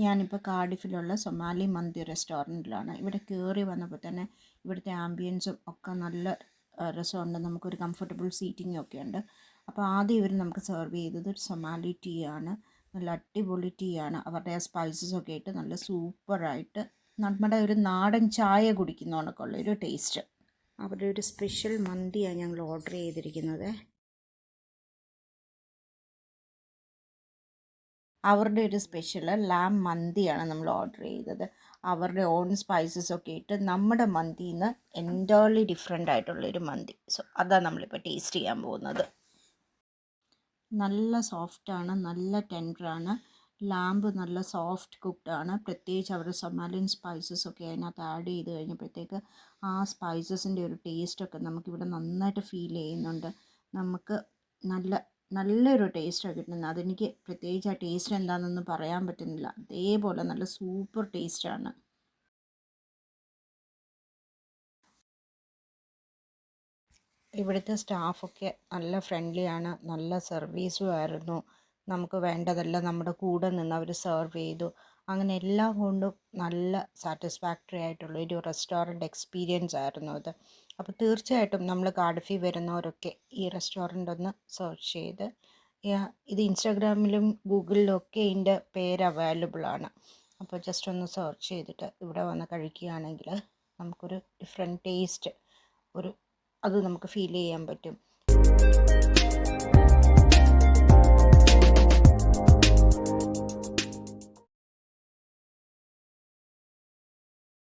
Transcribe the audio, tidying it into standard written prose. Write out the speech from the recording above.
ഞാനിപ്പോൾ കാർഡിഫിലുള്ള സൊമാലി മന്തി റെസ്റ്റോറൻറ്റിലാണ്. ഇവിടെ കയറി വന്നപ്പോൾ തന്നെ ഇവിടുത്തെ ആംബിയൻസും ഒക്കെ നല്ല രസമുണ്ട്. നമുക്കൊരു കംഫർട്ടബിൾ സീറ്റിംഗ് ഒക്കെ ഉണ്ട്. അപ്പോൾ ആദ്യം ഇവർ നമുക്ക് സെർവ് ചെയ്തത് ഒരു സൊമാലി ടീ ആണ്. നല്ല അടിപൊളി ടീ ആണ്. അവരുടെ ആ സ്പൈസസ് ഒക്കെ ഇട്ട് നല്ല സൂപ്പറായിട്ട് നമ്മുടെ ഒരു നാടൻ ചായ കുടിക്കുന്ന കണക്കുള്ളൊരു ടേസ്റ്റ്. അവരുടെ ഒരു സ്പെഷ്യൽ മന്തിയാണ് ഞങ്ങൾ ഓർഡർ ചെയ്തിരിക്കുന്നത്. അവരുടെ ഒരു സ്പെഷ്യൽ ലാം മന്തിയാണ് നമ്മൾ ഓർഡർ ചെയ്തത്. അവരുടെ ഓൺ സ്പൈസസ് ഒക്കെ ഇട്ട് നമ്മുടെ മന്തിയിൽ നിന്ന് എൻറ്റയർലി ഡിഫറെൻ്റ് ആയിട്ടുള്ളൊരു മന്തി. സോ അതാണ് നമ്മളിപ്പോൾ ടേസ്റ്റ് ചെയ്യാൻ പോകുന്നത്. നല്ല സോഫ്റ്റാണ്, നല്ല ടെൻഡറാണ്. ലാമ്പ് നല്ല സോഫ്റ്റ് കുക്ക്ഡാണ്. പ്രത്യേകിച്ച് അവരുടെ സൊമാലിയൻ സ്പൈസസ് ഒക്കെ അതിനകത്ത് ആഡ് ചെയ്ത് കഴിഞ്ഞപ്പോഴത്തേക്ക് ആ സ്പൈസസിൻ്റെ ഒരു ടേസ്റ്റൊക്കെ നമുക്കിവിടെ നന്നായിട്ട് ഫീൽ ചെയ്യുന്നുണ്ട്. നമുക്ക് നല്ലൊരു ടേസ്റ്റാണ് കിട്ടുന്നത്. അതെനിക്ക് പ്രത്യേകിച്ച് ആ ടേസ്റ്റ് എന്താണെന്നൊന്നും പറയാൻ പറ്റുന്നില്ല. അതേപോലെ നല്ല സൂപ്പർ ടേസ്റ്റാണ്. ഇവിടുത്തെ സ്റ്റാഫൊക്കെ നല്ല ഫ്രണ്ട്ലിയാണ്, നല്ല സർവീസും ആയിരുന്നു. നമുക്ക് വേണ്ടതെല്ലാം നമ്മുടെ കൂടെ നിന്ന് അവർ സെർവ് ചെയ്തു. അങ്ങനെ എല്ലാം കൊണ്ടും നല്ല സാറ്റിസ്ഫാക്ടറി ആയിട്ടുള്ള ഒരു റെസ്റ്റോറൻറ്റ് എക്സ്പീരിയൻസ് ആയിരുന്നു അത്. അപ്പോൾ തീർച്ചയായിട്ടും നമ്മൾ കാർഡിഫിൽ വരുന്നവരൊക്കെ ഈ റെസ്റ്റോറൻ്റ് ഒന്ന് സെർച്ച് ചെയ്ത്, ഇത് ഇൻസ്റ്റാഗ്രാമിലും ഗൂഗിളിലും ഒക്കെ ഇതിൻ്റെ പേര് അവൈലബിൾ ആണ്. അപ്പോൾ ജസ്റ്റ് ഒന്ന് സെർച്ച് ചെയ്തിട്ട് ഇവിടെ വന്ന് കഴിക്കുകയാണെങ്കിൽ നമുക്കൊരു ഡിഫറെൻറ്റ് ടേസ്റ്റ് അത് നമുക്ക് ഫീൽ ചെയ്യാൻ പറ്റും.